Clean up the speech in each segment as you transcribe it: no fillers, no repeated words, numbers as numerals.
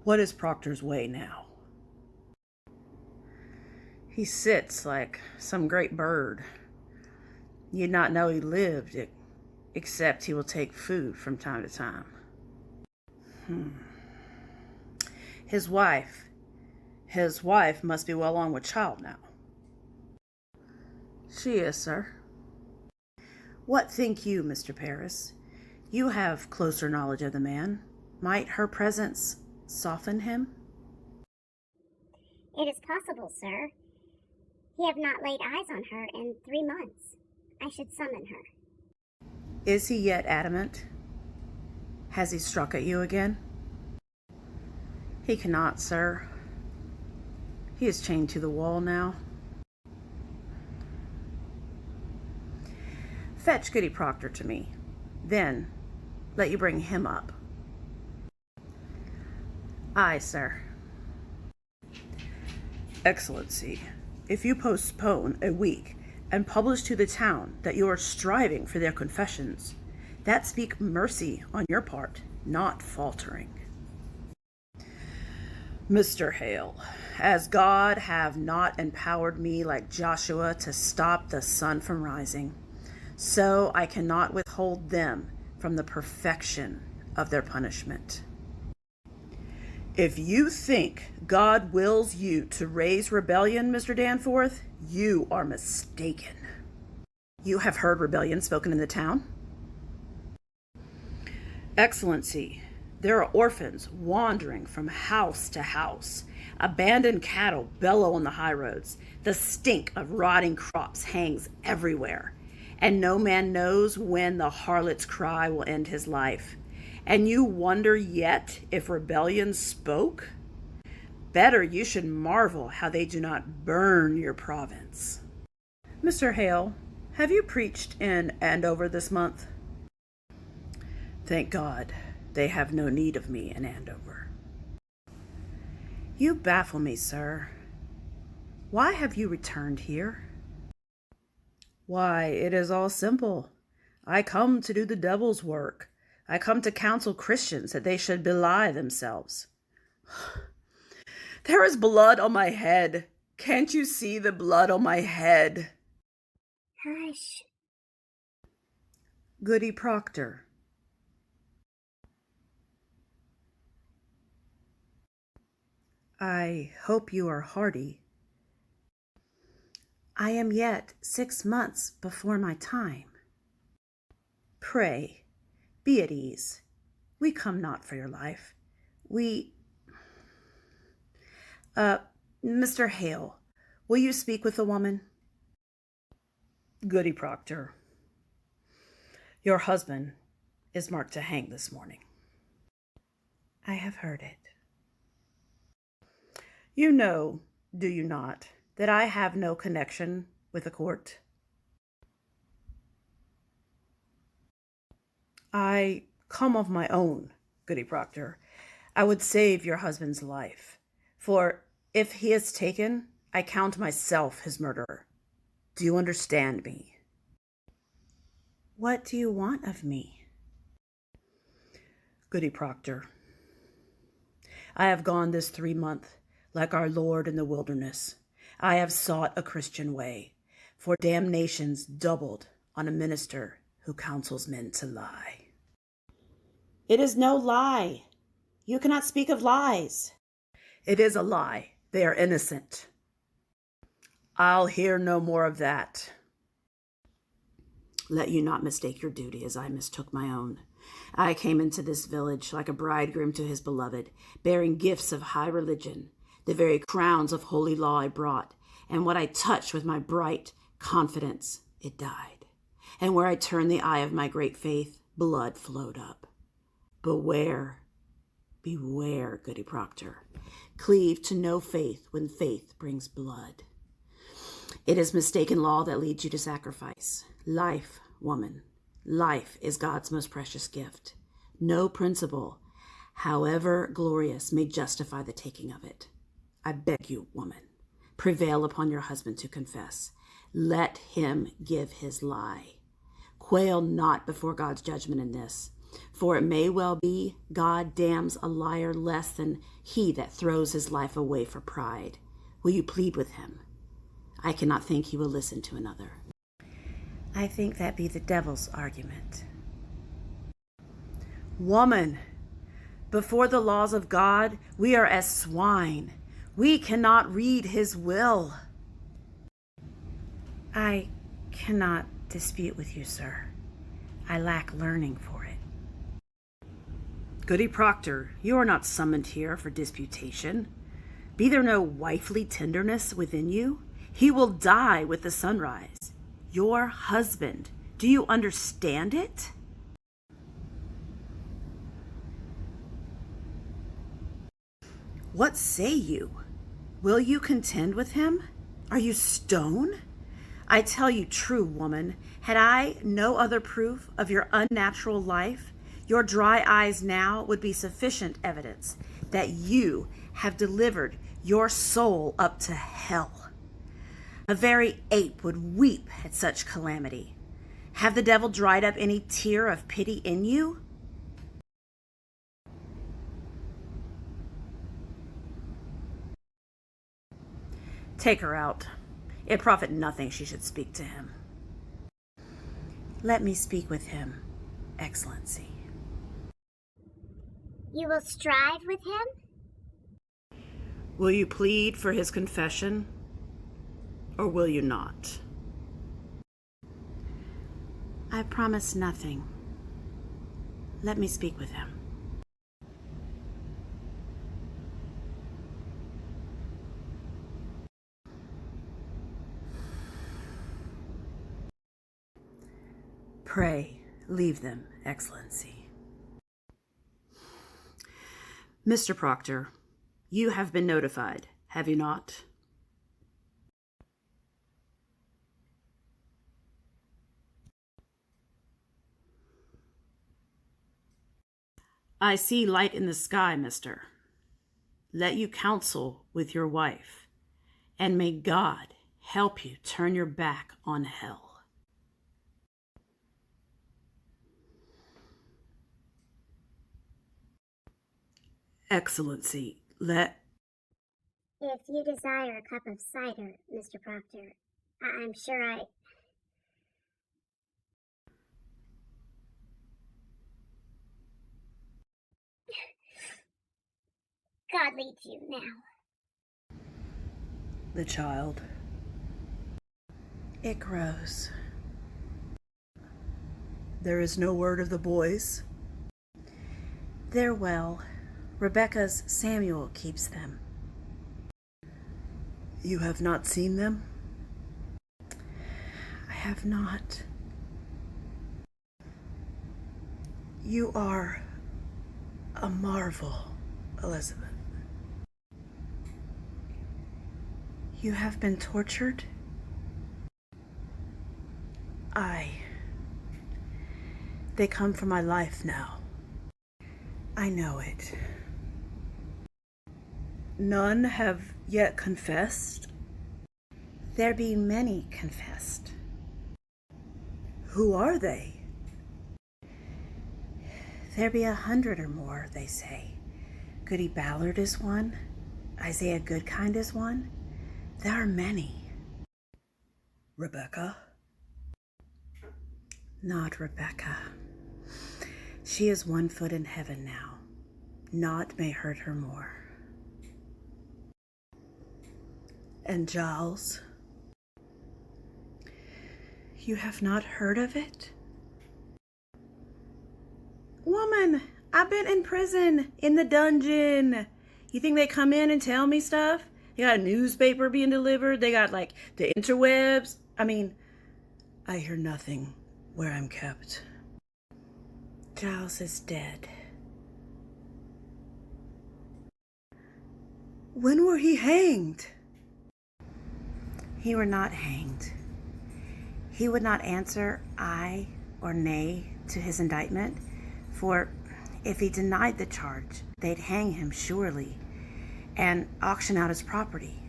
What is Proctor's way now? He sits like some great bird. You'd not know he lived, except he will take food from time to time. His wife must be well on with child now. She is, sir. What think you, Mr. Paris? You have closer knowledge of the man. Might her presence soften him? It is possible, sir. He have not laid eyes on her in 3 months. I should summon her. Is he yet adamant? Has he struck at you again? He cannot, sir. He is chained to the wall now. Fetch Goody Proctor to me. Then let you bring him up. Aye, sir. Excellency, if you postpone a week and publish to the town that you are striving for their confessions, that speak mercy on your part, not faltering. Mr. Hale, as God have not empowered me like Joshua to stop the sun from rising, so I cannot withhold them from the perfection of their punishment. If you think God wills you to raise rebellion, Mr. Danforth, you are mistaken. You have heard rebellion spoken in the town? Excellency, there are orphans wandering from house to house. Abandoned cattle bellow on the high roads. The stink of rotting crops hangs everywhere. And no man knows when the harlot's cry will end his life. And you wonder yet if rebellion spoke? Better you should marvel how they do not burn your province. Mr. Hale, have you preached in Andover this month? Thank God, they have no need of me in Andover. You baffle me, sir. Why have you returned here? Why, it is all simple. I come to do the devil's work. I come to counsel Christians that they should belie themselves. There is blood on my head. Can't you see the blood on my head? Hush. Goody Proctor. I hope you are hearty. I am yet 6 months before my time. Pray, be at ease. We come not for your life. Mr. Hale, will you speak with the woman? Goody Proctor, your husband is marked to hang this morning. I have heard it. You know, do you not, that I have no connection with the court? I come of my own, Goody Proctor. I would save your husband's life, for if he is taken, I count myself his murderer. Do you understand me? What do you want of me? Goody Proctor, I have gone this 3 month, like our Lord in the wilderness. I have sought a Christian way, for damnation's doubled on a minister who counsels men to lie. It is no lie. You cannot speak of lies. It is a lie. They are innocent. I'll hear no more of that. Let you not mistake your duty as I mistook my own. I came into this village like a bridegroom to his beloved, bearing gifts of high religion. The very crowns of holy law I brought, and what I touched with my bright confidence, it died. And where I turned the eye of my great faith, blood flowed up. Beware, Goody Proctor. Cleave to no faith when faith brings blood. It is mistaken law that leads you to sacrifice. Life, woman, life is God's most precious gift. No principle, however glorious, may justify the taking of it. I beg you, woman, prevail upon your husband to confess. Let him give his lie. Quail not before God's judgment in this. For it may well be God damns a liar less than he that throws his life away for pride. Will you plead with him? I cannot think he will listen to another. I think that be the devil's argument. Woman, before the laws of God, we are as swine. We cannot read his will. I cannot dispute with you, sir. I lack learning for it. Goody Proctor, you are not summoned here for disputation. Be there no wifely tenderness within you? He will die with the sunrise. Your husband. Do you understand it? What say you? Will you contend with him? Are you stone? I tell you true, woman, had I no other proof of your unnatural life, your dry eyes now would be sufficient evidence that you have delivered your soul up to hell. A very ape would weep at such calamity. Have the devil dried up any tear of pity in you? Take her out. It profit nothing she should speak to him. Let me speak with him, Excellency. You will strive with him? Will you plead for his confession, or will you not? I promise nothing. Let me speak with him. Pray, leave them, Excellency. Mr. Proctor, you have been notified, have you not? I see light in the sky, mister. Let you counsel with your wife, and may God help you turn your back on hell. Excellency, If you desire a cup of cider, Mr. Proctor, I'm sure God leads you now. The child. It grows. There is no word of the boys? They're well. Rebecca's Samuel keeps them. You have not seen them? I have not. You are a marvel, Elizabeth. You have been tortured? Aye. They come for my life now. I know it. None have yet confessed? There be many confessed. Who are they? There be 100 or more, they say. Goody Ballard is one. Isaiah Goodkind is one. There are many. Rebecca? Not Rebecca. She is 1 foot in heaven now. Naught may hurt her more. And Giles? You have not heard of it? Woman, I've been in prison, in the dungeon. You think they come in and tell me stuff? They got a newspaper being delivered. They got like the interwebs. I hear nothing where I'm kept. Giles is dead. When were he hanged? He were not hanged. He would not answer aye or nay to his indictment, for if he denied the charge, they'd hang him surely and auction out his property.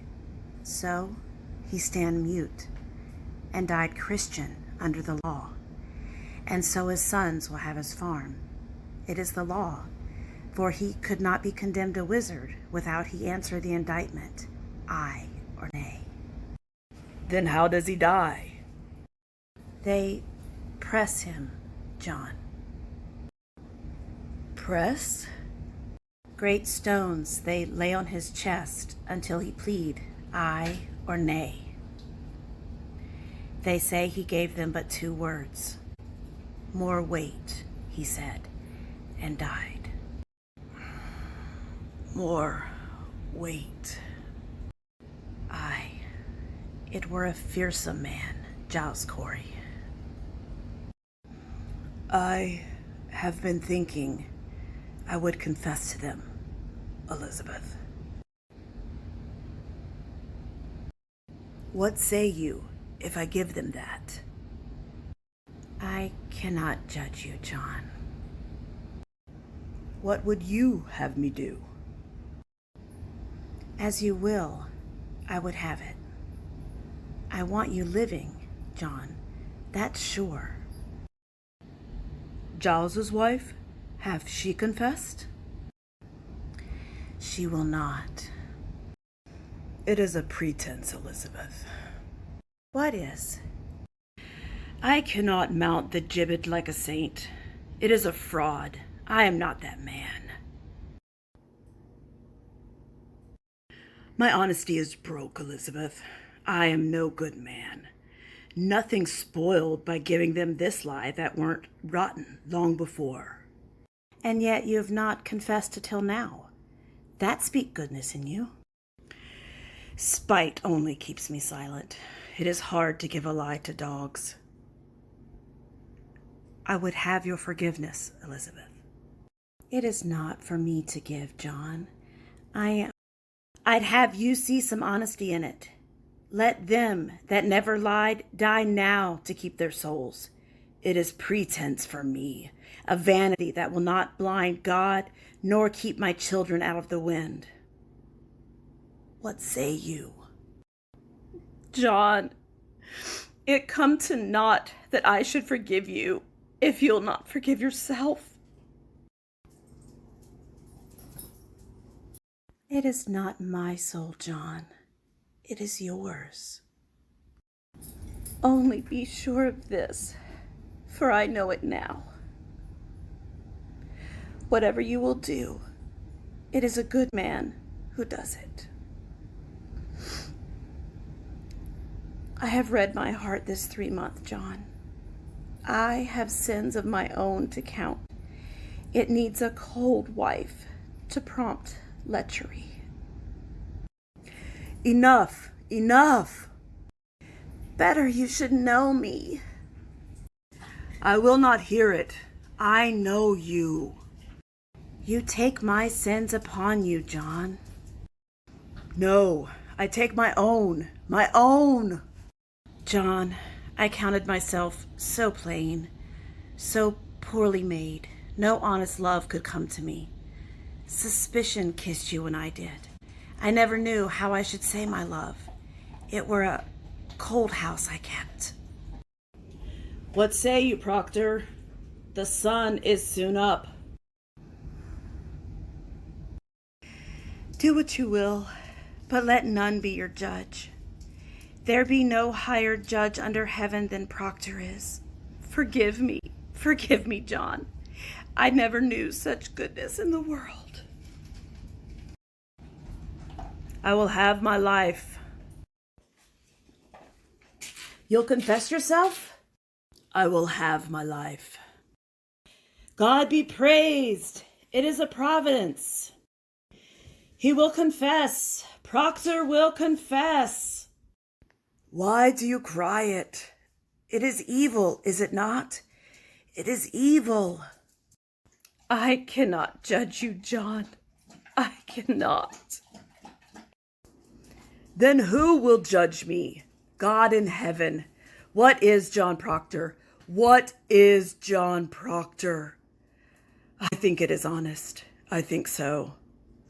So he stand mute and died Christian under the law, and so his sons will have his farm. It is the law, for he could not be condemned a wizard without he answer the indictment, aye or nay. Then how does he die? They press him, John. Press? Great stones they lay on his chest until he plead, aye or nay. They say he gave them but 2 words. More weight, he said, and died. More weight. Aye, it were a fearsome man, Giles Corey. I have been thinking I would confess to them, Elizabeth. What say you if I give them that? I cannot judge you, John. What would you have me do? As you will, I would have it. I want you living, John. That's sure. Giles's wife? Have she confessed? She will not. It is a pretense, Elizabeth. What is? I cannot mount the gibbet like a saint. It is a fraud. I am not that man. My honesty is broke, Elizabeth. I am no good man. Nothing spoiled by giving them this lie that weren't rotten long before. And yet you have not confessed till now. That speak goodness in you. Spite only keeps me silent. It is hard to give a lie to dogs. I would have your forgiveness, Elizabeth. It is not for me to give, John. I'd have you see some honesty in it. Let them that never lied die now to keep their souls. It is pretense for me, a vanity that will not blind God nor keep my children out of the wind. What say you? John, it come to naught that I should forgive you if you'll not forgive yourself. It is not my soul, John. It is yours. Only be sure of this, for I know it now. Whatever you will do, it is a good man who does it. I have read my heart this 3 months, John. I have sins of my own to count. It needs a cold wife to prompt lechery. Enough, enough. Better you should know me. I will not hear it. I know you. You take my sins upon you, John. No, I take my own, my own. John, I counted myself so plain, so poorly made. No honest love could come to me. Suspicion kissed you when I did. I never knew how I should say my love. It were a cold house I kept. What say you, Proctor? The sun is soon up. Do what you will, but let none be your judge. There be no higher judge under heaven than Proctor is. Forgive me, John. I never knew such goodness in the world. I will have my life. You'll confess yourself? I will have my life. God be praised. It is a providence. He will confess. Proctor will confess. Why do you cry it? It is evil, is it not? It is evil. I cannot judge you, John. I cannot. Then who will judge me? God in heaven. What is John Proctor? What is John Proctor? I think it is honest. I think so.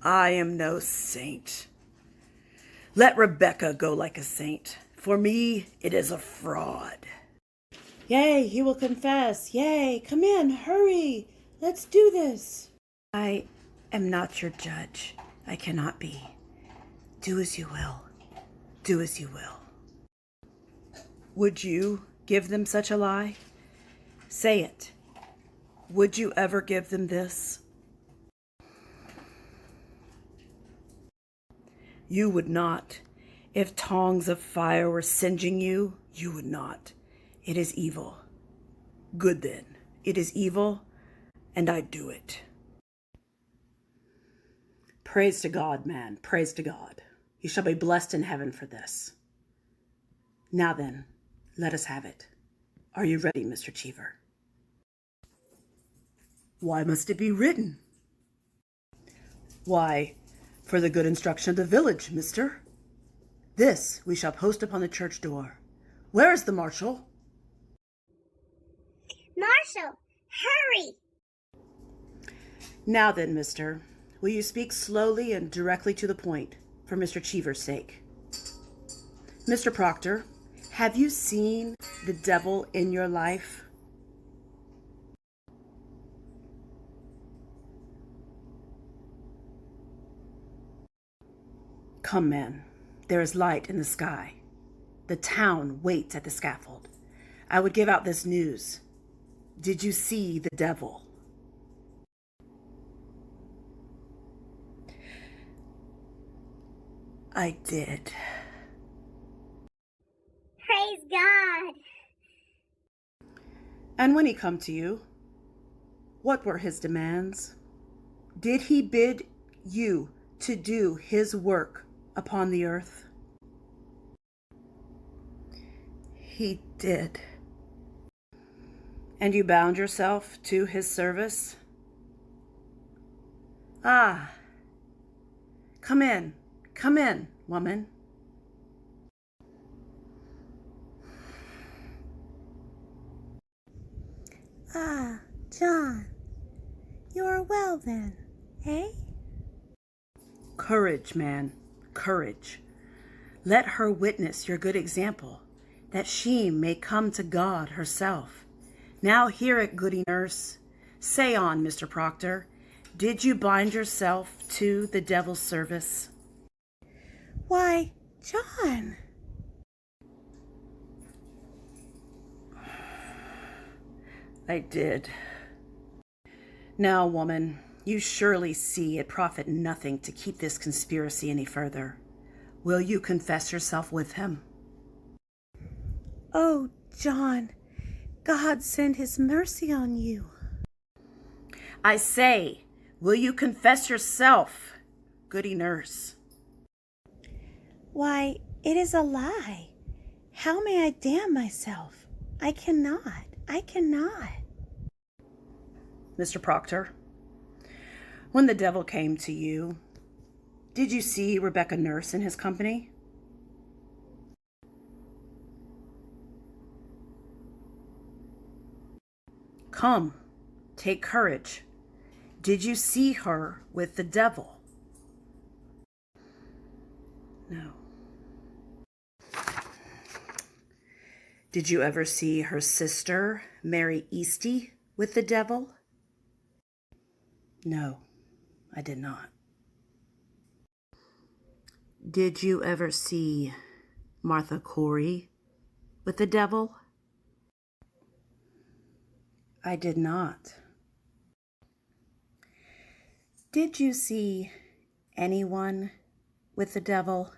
I am no saint. Let Rebecca go like a saint. For me, it is a fraud. Yea, he will confess. Yea, come in, hurry. Let's do this. I am not your judge. I cannot be. Do as you will. Do as you will. Would you give them such a lie? Say it. Would you ever give them this? You would not. If tongs of fire were singeing you, you would not. It is evil. Good then. It is evil, and I do it. Praise to God, man. Praise to God. You shall be blessed in heaven for this. Now then, let us have it. Are you ready, Mr. Cheever? Why must it be written? Why, for the good instruction of the village, mister. This we shall post upon the church door. Where is the marshal? Marshal, hurry! Now then, mister, will you speak slowly and directly to the point, for Mr. Cheever's sake? Mr. Proctor, have you seen the devil in your life? Come, man. There is light in the sky. The town waits at the scaffold. I would give out this news. Did you see the devil? I did. Praise God! And when he come to you, what were his demands? Did he bid you to do his work upon the earth? He did. And you bound yourself to his service? Ah, come in, woman. Ah, John, you are well then, eh? Courage, man, courage. Let her witness your good example, that she may come to God herself. Now hear it, goody nurse. Say on, Mr. Proctor. Did you bind yourself to the devil's service? Why, John. I did. Now, woman, you surely see it profit nothing to keep this conspiracy any further. Will you confess yourself with him? Oh, John, God send his mercy on you. I say, will you confess yourself, goody nurse? Why, it is a lie. How may I damn myself? I cannot. Mr. Proctor, when the devil came to you, did you see Rebecca Nurse in his company? Come, take courage. Did you see her with the devil? No. Did you ever see her sister, Mary Easty, with the devil? No, I did not. Did you ever see Martha Corey with the devil? I did not. Did you see anyone with the devil?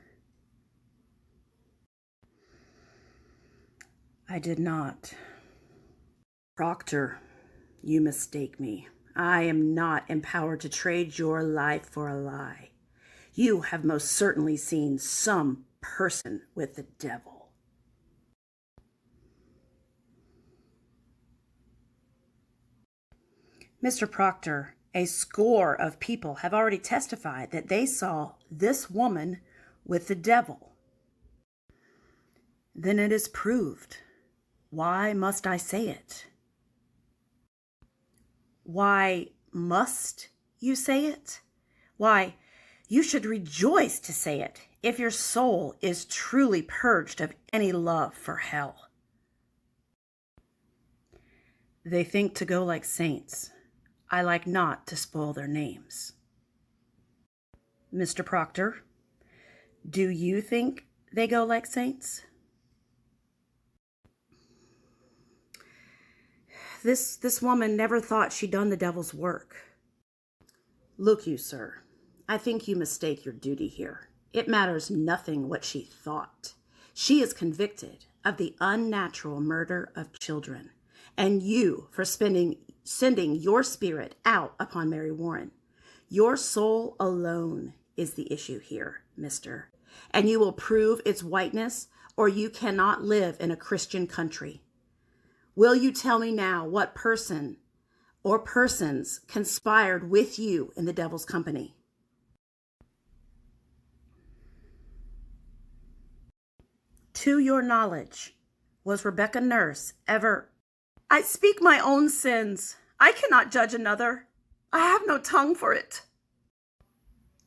I did not. Proctor, you mistake me. I am not empowered to trade your life for a lie. You have most certainly seen some person with the devil. Mr. Proctor, a score of people have already testified that they saw this woman with the devil. Then it is proved. Why must I say it? Why must you say it? Why, you should rejoice to say it if your soul is truly purged of any love for hell. They think to go like saints. I like not to spoil their names. Mr. Proctor, do you think they go like saints? This woman never thought she'd done the devil's work. Look you, sir, I think you mistake your duty here. It matters nothing what she thought. She is convicted of the unnatural murder of children, and you for sending your spirit out upon Mary Warren. Your soul alone is the issue here, mister, and you will prove its whiteness, or you cannot live in a Christian country. Will you tell me now what person or persons conspired with you in the devil's company? To your knowledge, was Rebecca Nurse ever... I speak my own sins. I cannot judge another. I have no tongue for it.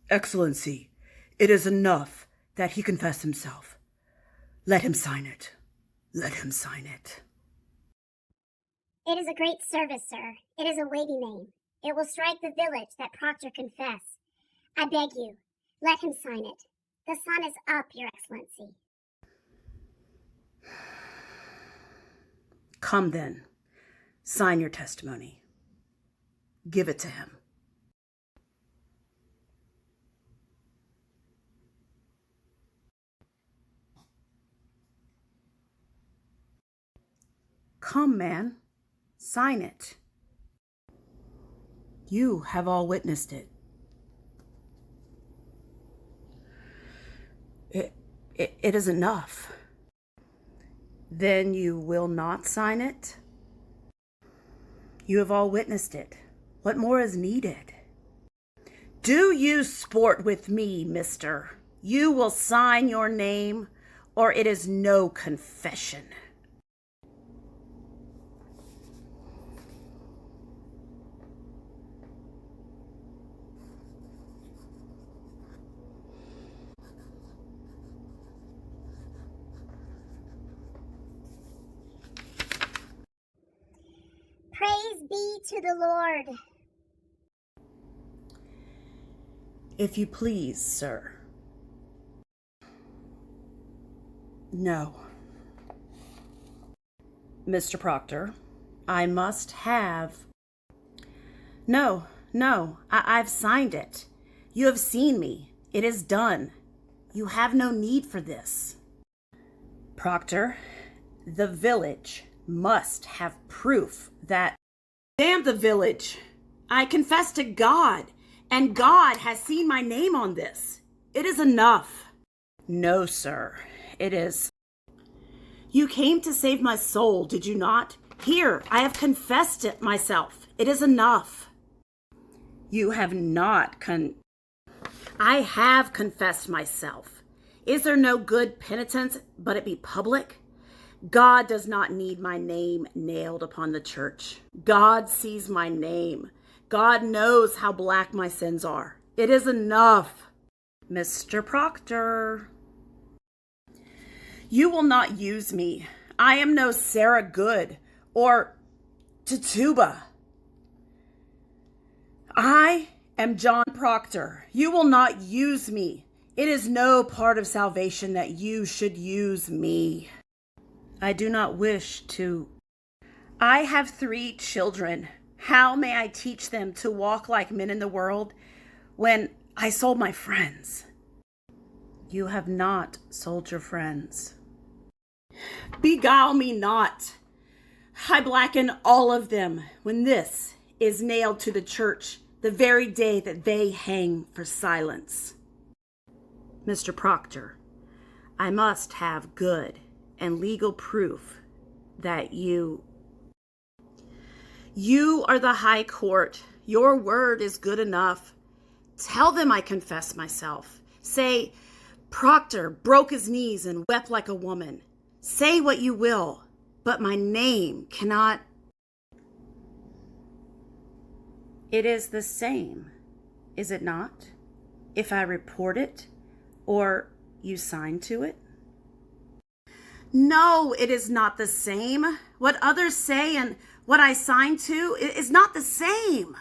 Excellency, it is enough that he confess himself. Let him sign it. Let him sign it. It is a great service, sir. It is a weighty name. It will strike the village that Proctor confess. I beg you, let him sign it. The sun is up, Your Excellency. Come then, sign your testimony. Give it to him. Come, man, sign it. You have all witnessed it. It is enough. Then you will not sign it? You have all witnessed it. What more is needed? Do you sport with me, mister? You will sign your name, or it is no confession. Praise be to the Lord. If you please, sir. No. Mr. Proctor, I must have... No, I've signed it. You have seen me. It is done. You have no need for this. Proctor, the village must have proof that... Damn the village. I confess to God, and God has seen my name on this. It is enough. No, sir. It is... You came to save my soul, did you not? Here, I have confessed it myself. It is enough. You have not I have confessed myself. Is there no good penitence but it be public? God does not need my name nailed upon the church. God sees my name. God knows how black my sins are. It is enough. Mr. Proctor, you will not use me. I am no Sarah Good or Tituba. I am John Proctor. You will not use me. It is no part of salvation that you should use me. I do not wish to. I have 3 children. How may I teach them to walk like men in the world when I sold my friends? You have not sold your friends. Beguile me not. I blacken all of them when this is nailed to the church the very day that they hang for silence. Mr. Proctor, I must have good and legal proof that you are the high court. Your word is good enough. Tell them I confess myself. Say, Proctor broke his knees and wept like a woman. Say what you will, but my name cannot... It is the same, is it not? If I report it, or you sign to it? No, it is not the same. What others say and what I sign to is not the same.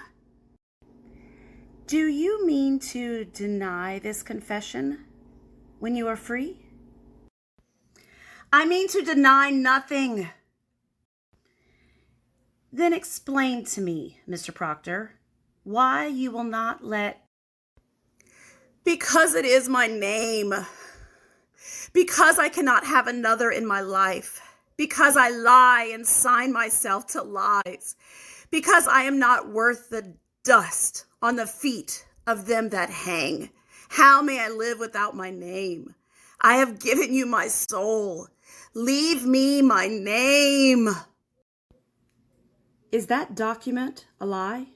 Do you mean to deny this confession when you are free? I mean to deny nothing. Then explain to me, Mr. Proctor, why you will not let... Because it is my name. Because I cannot have another in my life. Because I lie and sign myself to lies. Because I am not worth the dust on the feet of them that hang. How may I live without my name? I have given you my soul. Leave me my name. Is that document a lie?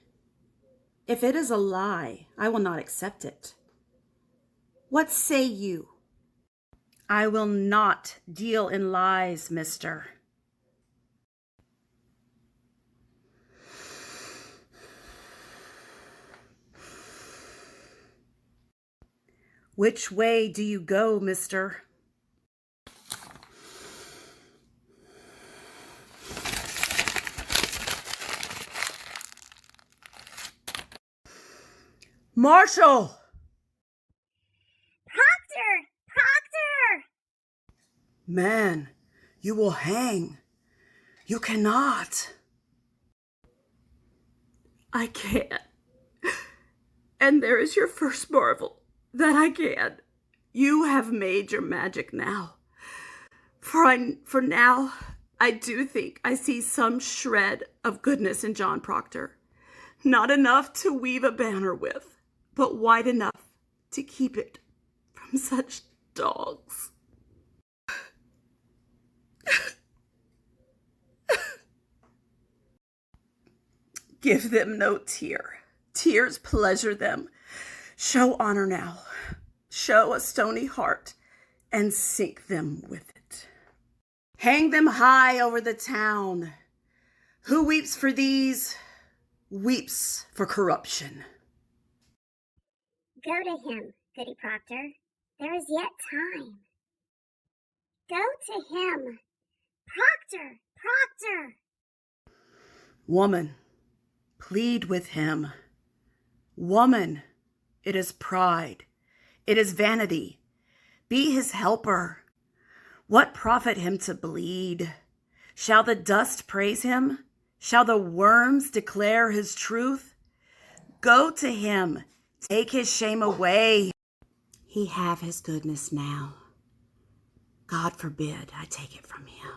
If it is a lie, I will not accept it. What say you? I will not deal in lies, mister. Which way do you go, mister? Marshal! Proctor! Man, you will hang. You cannot. I can't. And there is your first marvel, that I can. You have made your magic now. For now, I do think I see some shred of goodness in John Proctor. Not enough to weave a banner with, but wide enough to keep it from such dogs. Give them no tear. Tears pleasure them. Show honor now. Show a stony heart and sink them with it. Hang them high over the town. Who weeps for these, weeps for corruption. Go to him, Goody Proctor. There is yet time. Go to him. Proctor! Woman, plead with him. Woman, it is pride. It is vanity. Be his helper. What profit him to bleed? Shall the dust praise him? Shall the worms declare his truth? Go to him. Take his shame away. He have his goodness now. God forbid I take it from him.